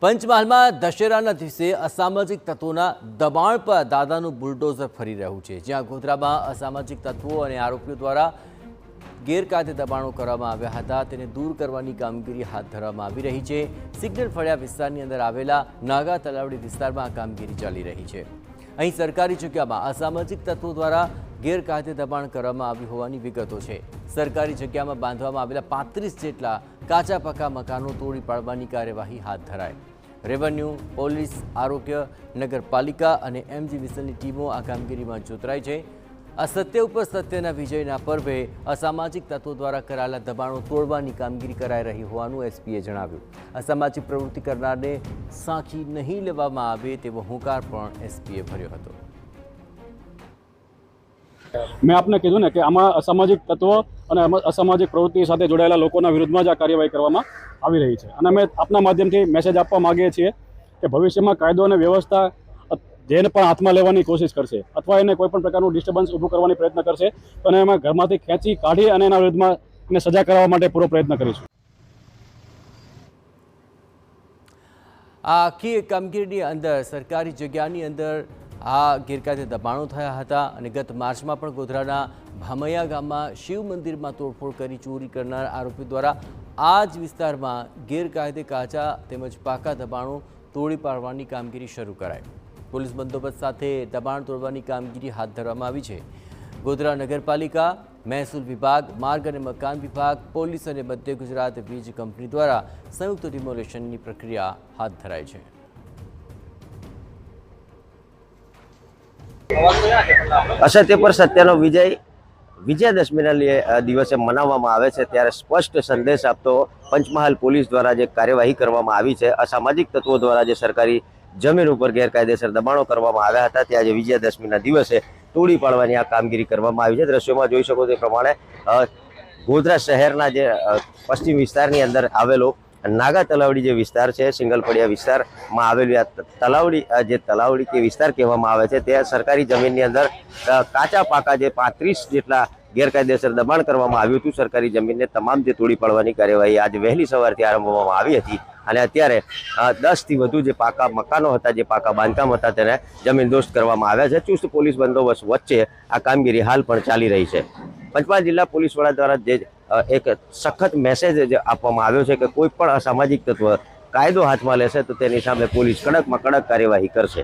પંચમહાલમાં દશેરાના દિવસે અસામાજિક તત્વોના દબાણ પર દાદાનું બુલડોઝર ફરી રહ્યું છે। જ્યાં ગોધરામાં અસામાજિક તત્વો અને આરોપીઓ દ્વારા ગેરકાયદે દબાણો કરવામાં આવ્યા હતા તેને દૂર કરવાની કામગીરી હાથ ધરવામાં આવી રહી છે। સિગ્નલ ફળિયા વિસ્તારની અંદર આવેલા નાગા તલાવડી વિસ્તારમાં આ કામગીરી ચાલી રહી છે। અહીં સરકારી જગ્યામાં અસામાજિક તત્વો દ્વારા ગેરકાયદે દબાણ કરવામાં આવ્યું હોવાની વિગતો છે। સરકારી જગ્યામાં બાંધવામાં આવેલા 35 જેટલા કાચા પાકા મકાનો તોડી પાડવાની કાર્યવાહી હાથ ધરાઈ। રેવન્યુ, પોલીસ, આરોગ્ય, નગરપાલિકા અને એમજી વિસલની ટીમો આ કામગીરીમાં જોતરાઈ છે। असत्य पर सत्यना विजयना पर्वे असामाजिक तत्वों द्वारा कराયેલા દબાણો તોડવાની કામગીરી કરાઈ રહી હોવાનું એસપીએ જણાવ્યું। અસામાજિક પ્રવૃત્તિ કરનારને સાંખી નહીં લેવામાં આવે તેવો હુંકાર પણ એસપીએ ભર્યો હતો। मैं आपने कीधु ने कि आमा असामाजिक तत्वों અને અસામાજિક પ્રવૃત્તિ સાથે જોડાયેલા લોકોના વિરુદ્ધમાં જ આ કાર્યવાહી કરવામાં આવી રહી છે અને અમે આપના માધ્યમથી મેસેજ આપવા માંગીએ છીએ કે ભવિષ્યમાં કાયદો અને વ્યવસ્થા જેને પણ હાથમાં લેવાની કોશિશ કરશે અથવા એને કોઈ પણ પ્રકારનું ડિસ્ટર્બન્સ ઊભું કરવાની પ્રયત્ન કરશે તો એને અમે ઘરમાંથી ખેંચી કાઢી અને એના વિરુદ્ધમાં એને સજા કરવા માટે પૂરો પ્રયત્ન કરીશું। આ આખી કામગીરીની અંદર સરકારી જગ્યાની અંદર આ ગેરકાયદે દબાણો થયા હતા અને ગત માર્ચમાં પણ ગોધરાના ભામૈયા ગામમાં શિવ મંદિરમાં તોડફોડ કરી ચોરી કરનાર આરોપી દ્વારા આ જ વિસ્તારમાં ગેરકાયદે કાચા તેમજ પાકા દબાણો તોડી પાડવાની કામગીરી શરૂ કરાઈ। પોલીસ બંદોબસ્ત સાથે દબાણ તોડવાની કામગીરી હાથ ધરવામાં આવી છે। ગોધરા નગરપાલિકા, મહેસૂલ વિભાગ, માર્ગ અને મકાન વિભાગ, પોલીસ અને મધ્ય ગુજરાત વીજ કંપની દ્વારા સંયુક્ત ડિમોલેશનની પ્રક્રિયા હાથ ધરાઈ છે। असत्य पर सत्यનો विजयादशमीना दिवसे मनाववामां आवे छे त्यारे स्पष्ट संदेश आपतो पंचमहाल पोलीस द्वारा जे कार्यवाही करवामां आवी छे। असामाजिक तत्वों द्वारा जे सरकारी जमीन पर गैरकायदेसर दबाणों करवामां आव्या हता त्यां जे विजयादशमीना दिवसे तोड़ी पाडवानी आ कामगीरी करवामां आवी छे। दृश्योमां जोई शको ते प्रमाणे गोधरा शहेरना जे पश्चिम विस्तारनी अंदर आवेलो नागा तलावड़ी जे विस्तार है सिंगलपड़िया विस्तार में आवेली तलावड़ी जे तलावड़ी के विस्तार कहेवामां आवे छे त्यां सरकारी जमीन अंदर काचा पाका जे 35 जेटला गैरकायदेसर दबाण करवामां आव्युं हतुं। सरकारी जमीन ने तमाम जे तोड़ी पाडवानी कार्यवाही आज वहेली सवारथी आरंभवामां आवी हती અને અત્યારે 10 થી વધુ જે પાકા મકાનો હતા જે પાકા બાંધકામ હતા તેને જમીનદોસ્ત કરવામાં આવ્યા છે। ચુસ્ત પોલીસ બંદોબસ્ત વચ્ચે આ કામગીરી હાલ પણ ચાલી રહી છે। પંચમહાલ જિલ્લા પોલીસ વડા દ્વારા જે એક સખત મેસેજ આપવામાં આવ્યો છે કે કોઈ પણ અસામાજિક તત્વ કાયદો હાથમાં લેશે તો તેની સામે પોલીસ કડકમાં કડક કાર્યવાહી કરશે।